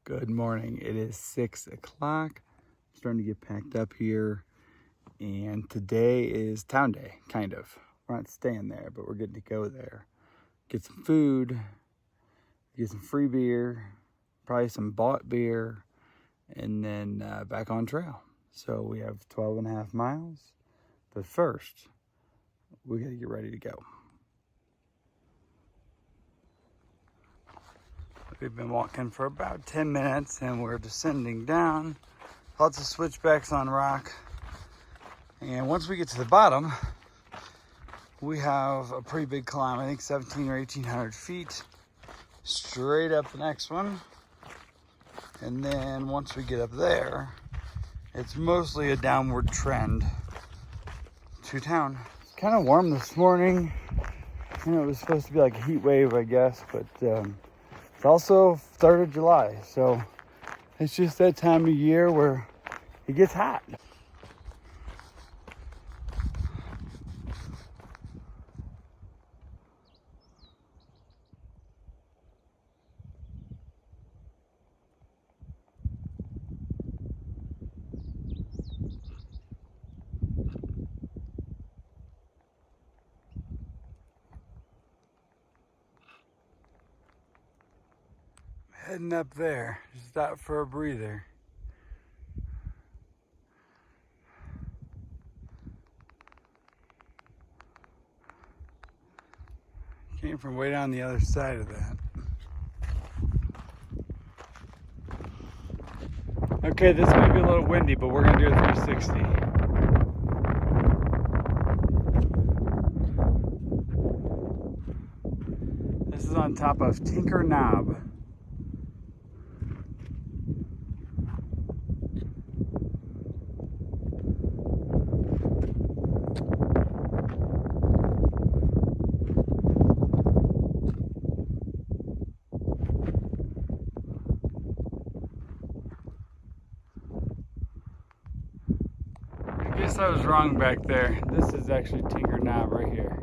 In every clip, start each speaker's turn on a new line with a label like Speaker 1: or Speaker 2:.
Speaker 1: Good morning. It is 6 o'clock. Starting to get packed up here. And today is town day, kind of. We're not staying there, but we're getting to go there. Get some food, get some free beer, probably some bought beer, and then back on trail. So we have 12 and a half miles. But first, we got to get ready to go. We've been walking for about 10 minutes and we're descending down. Lots of switchbacks on rock. And once we get to the bottom, we have a pretty big climb. I think 17 or 1800 feet. Straight up the next one. And then once we get up there, it's mostly a downward trend to town. It's kind of warm this morning. You know, it was supposed to be like a heat wave, I guess, but it's also 3rd of July, so it's just that time of year where it gets hot. Heading up there, stop for a breather. Came from way down the other side of that. Okay, this might be a little windy, but we're gonna do a 360. This is on top of Tinker Knob. I guess I was wrong back there. This is actually Tinker Knob right here.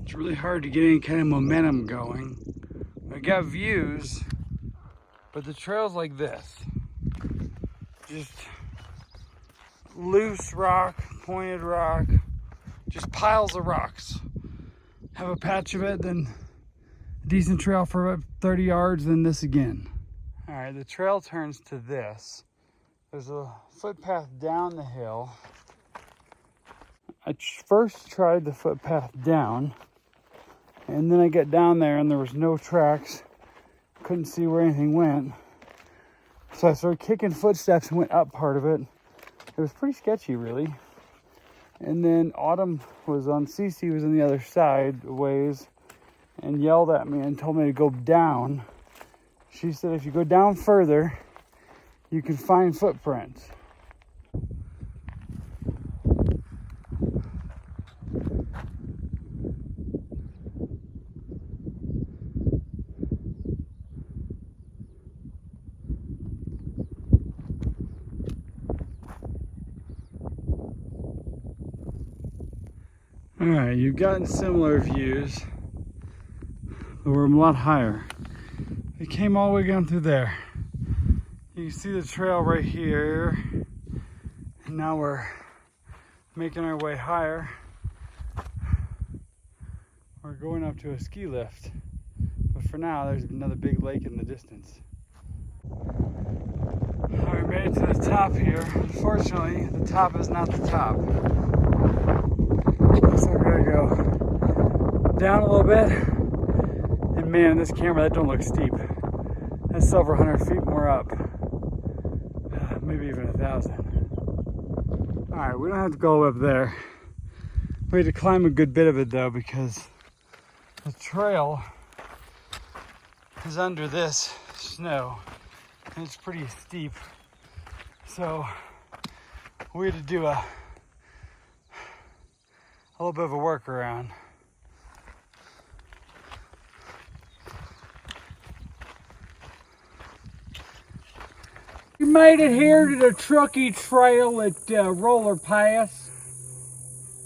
Speaker 1: It's really hard to get any kind of momentum going. I got views, but the trail's like this. Just loose rock, pointed rock, just piles of rocks. Have a patch of it, then a decent trail for about 30 yards, then this again. All right, the trail turns to this. There's a footpath down the hill. I first tried the footpath down, and then I got down there and there was no tracks. Couldn't see where anything went. So I started kicking footsteps and went up part of it. It was pretty sketchy, really. And then Autumn was on, Cece was on the other side a ways and yelled at me and told me to go down. She said if you go down further, you can find footprints. All right, you've gotten similar views, but we're a lot higher. It came all the way down through there. You can see the trail right here, and now we're making our way higher. We're going up to a ski lift, but for now, there's another big lake in the distance. We made it to the top here. Unfortunately, the top is not the top. So we're gonna go down a little bit, and man, this camera, that don't look steep. That's several hundred feet more up, maybe even 1,000. All right, we don't have to go up there. We had to climb a good bit of it though, because the trail is under this snow, and it's pretty steep. So we had to do a little bit of a workaround. We made it here to the Truckee Trail at Roller Pass.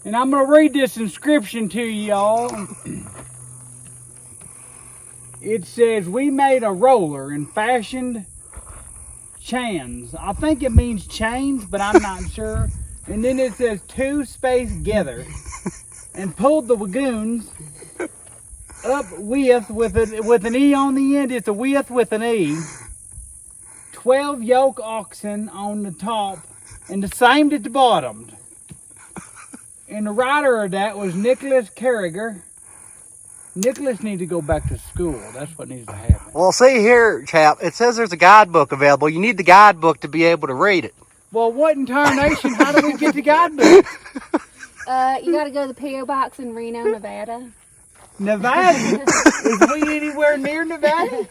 Speaker 1: And I'm going to read this inscription to y'all. It says, we made a roller and fashioned chains. I think it means chains, but I'm not sure. And then it says two space together. And pulled the wagoons up with an E on the end. It's a with an E. 12 yoke oxen on the top and the same at the bottom. And the writer of that was Nicholas Carriger. Nicholas needs to go back to school. That's what needs to happen.
Speaker 2: Well, see here, chap, it says there's a guidebook available. You need the guidebook to be able to read it.
Speaker 1: Well, what in tarnation? How do we get the guidebook?
Speaker 3: You got to go to the P.O. Box in Reno, Nevada.
Speaker 1: Nevada? Is we anywhere near Nevada?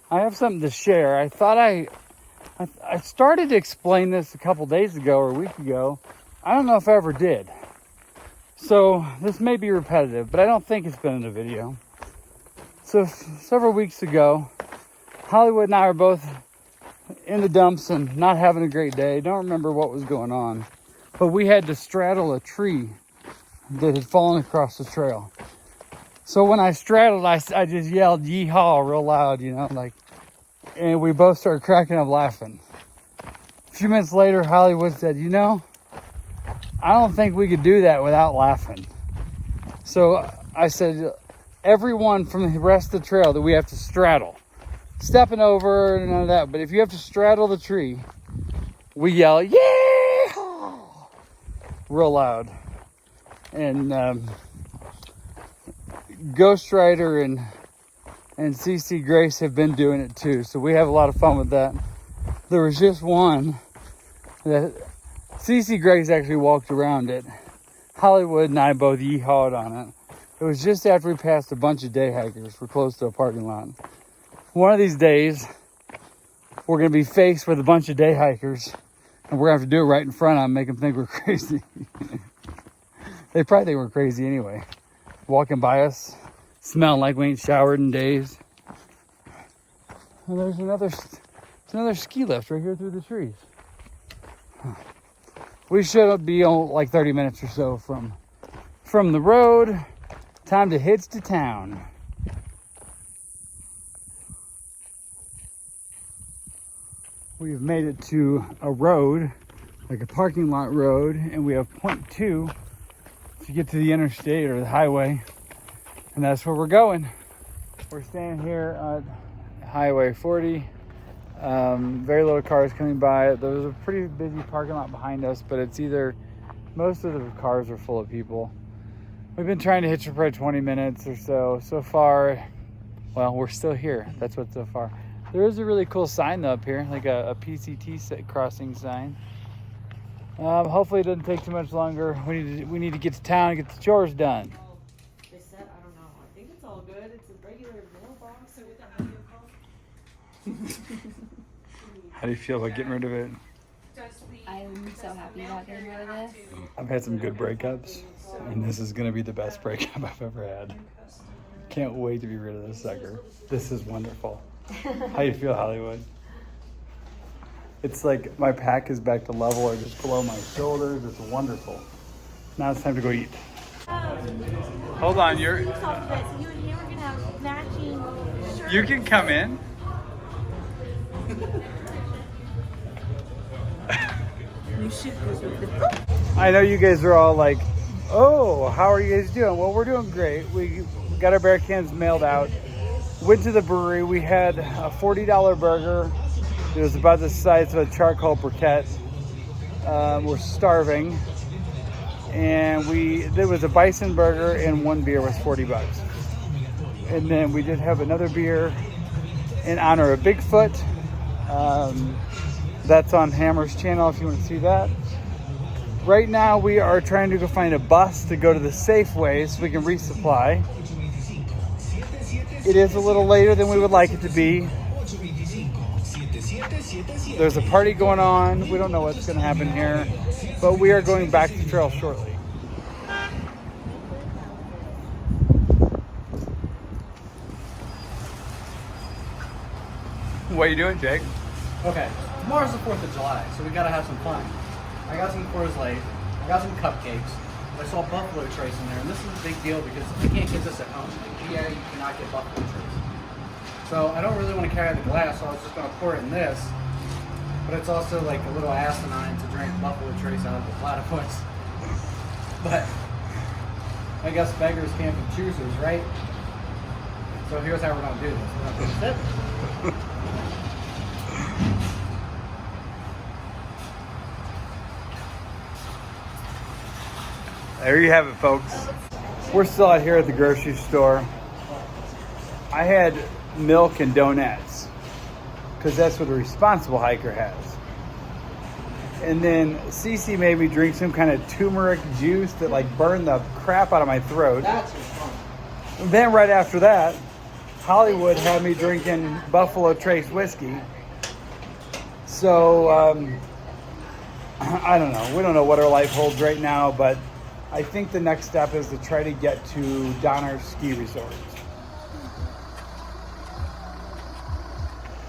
Speaker 1: I have something to share. I thought I started to explain this a couple days ago or a week ago. I don't know if I ever did. So this may be repetitive, but I don't think it's been in a video. So several weeks ago, Hollywood and I were both in the dumps and not having a great day. Don't remember what was going on. But we had to straddle a tree that had fallen across the trail. So when I straddled, I just yelled yeehaw real loud, you know, like, and we both started cracking up laughing. A few minutes later, Hollywood said, you know, I don't think we could do that without laughing. So I said, everyone from the rest of the trail that we have to straddle, stepping over and none of that, but if you have to straddle the tree, we yell, yeah, real loud. And Ghost Rider and CC Grace have been doing it too, so we have a lot of fun with that. There was just one that CC Grace actually walked around it. Hollywood and I both yeehawed on it. It was just after we passed a bunch of day hikers. We're close to a parking lot. One of these days, we're going to be faced with a bunch of day hikers, and we're going to have to do it right in front of them, make them think we're crazy. They probably think we're crazy anyway. Walking by us, smelling like we ain't showered in days. And there's another ski lift right here through the trees. We should be on like 30 minutes or so from the road. Time to hitch to town. We have made it to a road, like a parking lot road, and we have 0.2 to get to the interstate or the highway, and that's where we're going. We're staying here at Highway 40. Very little cars coming by. There's a pretty busy parking lot behind us, but it's either most of the cars are full of people. We've been trying to hitch for probably 20 minutes or so. So far, well, we're still here. That's what so far. There is a really cool sign though up here, like a PCT crossing sign. Hopefully it doesn't take too much longer. We need to get to town and get the chores done.
Speaker 4: They said, I don't know. I think it's all good. It's a regular mailbox. So with that video call.
Speaker 1: How do you feel about getting rid of it?
Speaker 3: I'm so happy about getting rid of this.
Speaker 1: I've had some good breakups, and this is going to be the best breakup I've ever had. Can't wait to be rid of this sucker. This is wonderful. How you feel, Hollywood? It's like my pack is back to level or just below my shoulders. It's wonderful. Now it's time to go eat. Hold on, you and me were gonna have matching shirts. You can come in. I know you guys are all like, oh, how are you guys doing? Well, we're doing great. We got our bear cans mailed out. Went to the brewery. We had a $40 burger. It was about the size of a charcoal briquette. We're starving. And there was a bison burger and one beer was $40. And then we did have another beer in honor of Bigfoot. That's on Hammer's channel if you want to see that. Right now we are trying to go find a bus to go to the Safeway so we can resupply. It is a little later than we would like it to be. There's a party going on. We don't know what's going to happen here, but we are going back to trail shortly. What are you doing, Jake?
Speaker 2: Okay, tomorrow's the 4th of July, so we gotta have some fun. I got some Coors Light, I got some cupcakes, I saw Buffalo Trace in there, and this is a big deal because I can't get this at home. Like, GA, you cannot get Buffalo Trace. So I don't really want to carry the glass, so I was just gonna pour it in this. But it's also like a little asinine to drink Buffalo Trace out of the platypus. But I guess beggars can't be choosers, right? So here's how we're gonna do this. We're gonna put a sip.
Speaker 1: There you have it, folks. We're still out here at the grocery store. I had milk and donuts because that's what a responsible hiker has. And then Cece made me drink some kind of turmeric juice that like burned the crap out of my throat.
Speaker 2: That's fun.
Speaker 1: Then right after that, Hollywood had me drinking Buffalo Trace whiskey. So I don't know. We don't know what our life holds right now, but I think the next step is to try to get to Donner's ski resort.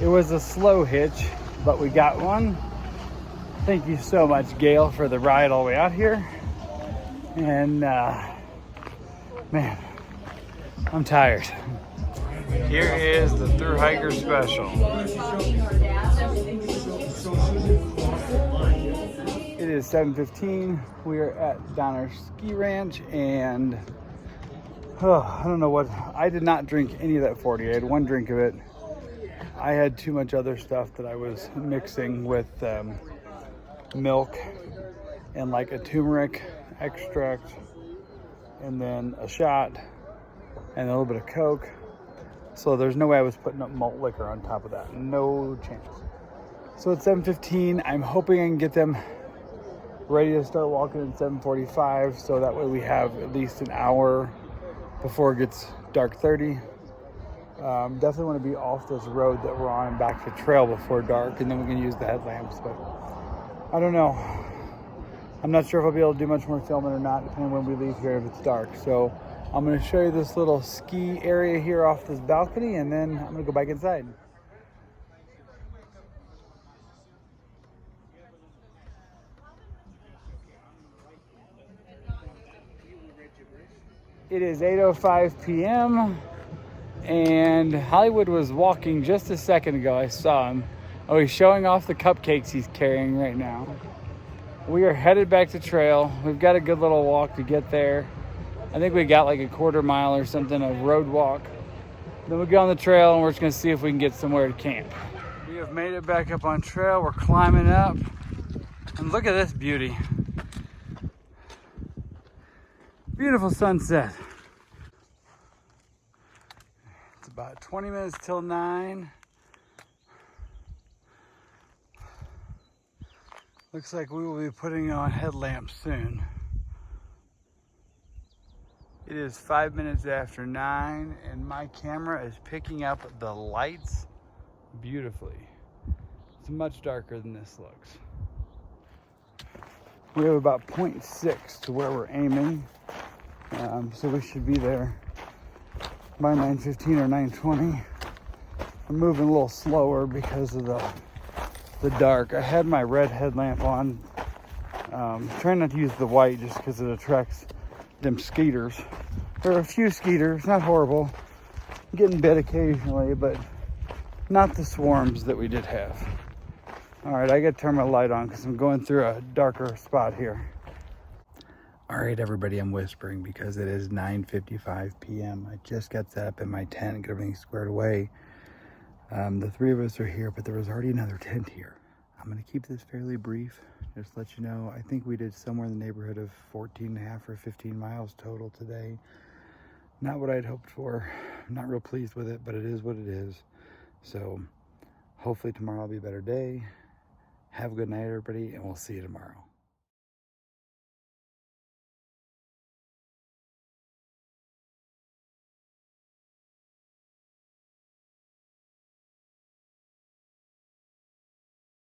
Speaker 1: It was a slow hitch, but we got one. Thank you so much, Gail, for the ride all the way out here. And man, I'm tired. Here is the Thru Hiker Special. It is 7:15. We are at Donner's Ski Ranch, and I don't know what. I did not drink any of that 40. I had one drink of it. I had too much other stuff that I was mixing with milk and like a turmeric extract, and then a shot, and a little bit of Coke. So there's no way I was putting up malt liquor on top of that. No chance. So it's 7:15. I'm hoping I can get them ready to start walking at 7:45, so that way we have at least an hour before it gets dark 30. Definitely want to be off this road that we're on and back to trail before dark, and then we can use the headlamps, but I don't know. I'm not sure if I'll be able to do much more filming or not, depending on when we leave here if it's dark. So I'm going to show you this little ski area here off this balcony, and then I'm going to go back inside. It is 8:05 p.m. and Hollywood was walking just a second ago. I saw him. Oh, he's showing off the cupcakes he's carrying right now. We are headed back to trail. We've got a good little walk to get there. I think we got like a quarter mile or something of road walk. Then we'll get on the trail and we're just gonna see if we can get somewhere to camp. We have made it back up on trail. We're climbing up. And look at this beauty. Beautiful sunset. It's about 20 minutes till 9. Looks like we will be putting on headlamps soon. It is 5 minutes after 9 and my camera is picking up the lights beautifully. It's much darker than this looks. We have about 0.6 to where we're aiming. So we should be there by 9:15 or 9:20. I'm moving a little slower because of the dark. I had my red headlamp on. Trying not to use the white just because it attracts them skeeters. There are a few skeeters, not horrible. Getting bit occasionally, but not the swarms that we did have. All right, I gotta turn my light on because I'm going through a darker spot here. All right, everybody, I'm whispering because it is 9:55 p.m. I just got set up in my tent and got everything squared away. The three of us are here, but there was already another tent here. I'm gonna keep this fairly brief. Just let you know, I think we did somewhere in the neighborhood of 14.5 or 15 miles total today. Not what I'd hoped for. I'm not real pleased with it, but it is what it is. So hopefully tomorrow will be a better day. Have a good night, everybody, and we'll see you tomorrow.